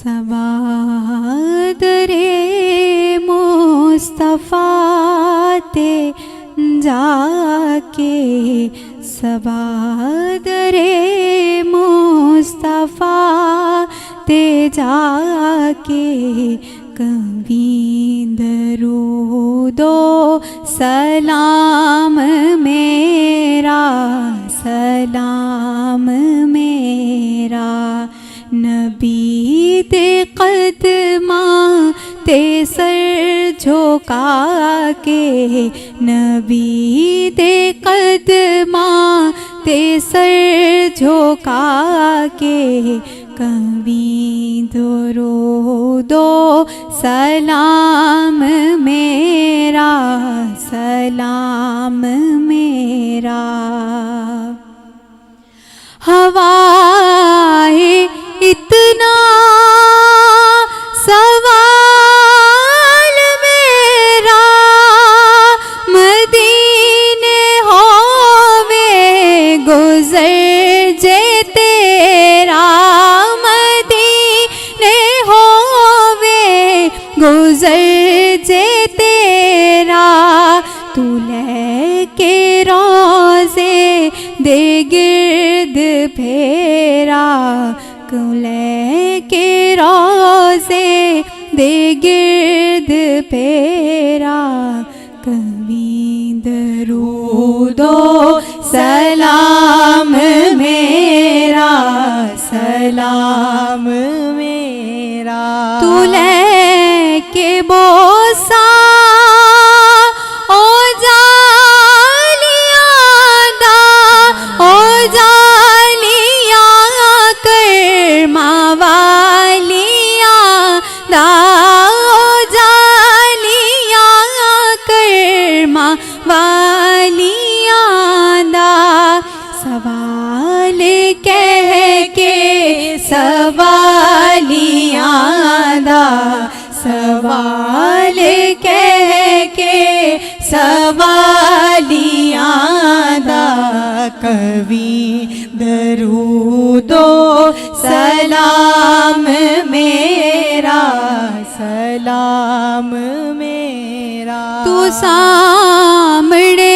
صبا درے مصطفیٰ تے جا کے صبا درے مصطفیٰ تے جا کے کبھی درود و سلام میرا نبی دے قدماں تے سر جھکا کے نبی دے قدماں تے سر جھکا کے کبھی درود و سلام میرا ہوائے اتنا سوال میرا مدینے ہووے گزر جے تیرا مدینے ہووے گزر جے تیرا تو لے کے روزے دے گرد پھیرا کو لے کے روزے دے گرد پھیرا کبھی درود و سلام میرا تو لے کے بوسا سوال کہہ کے سوالیاں دا سوال کہہ کے سوالیاں دا کبھی درود و سلام میرا تو سامنے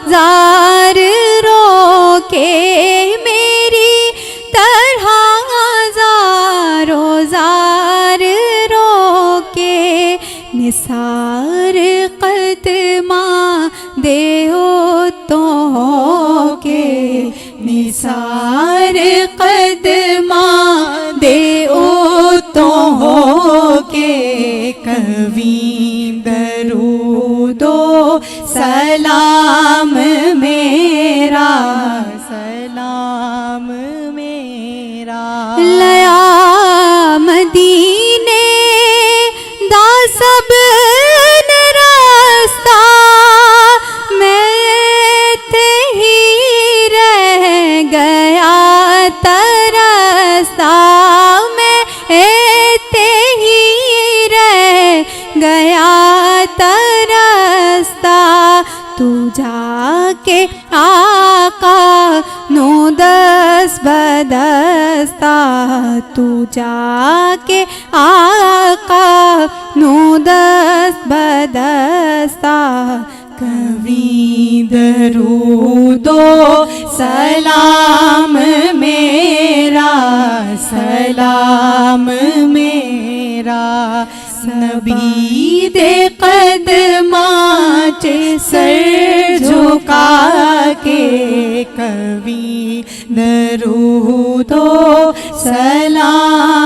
زار رو کے میری طرح زار رو کے نثار قدماں دے تو کے نثار قدماں دے تو کے کبھی درود و سلام میرا لیا مدینے دا سب رستہ میں تے ہی رہ گیا ترستا میں تے ہی رہ گیا ترستا تو جا کے آقا نو دس بدستا تو جا کے آقا نو دس بدستا کبھی درود و سلام میرا نبی دے قدماں چ سر جھکا کے کبھی درود و سلام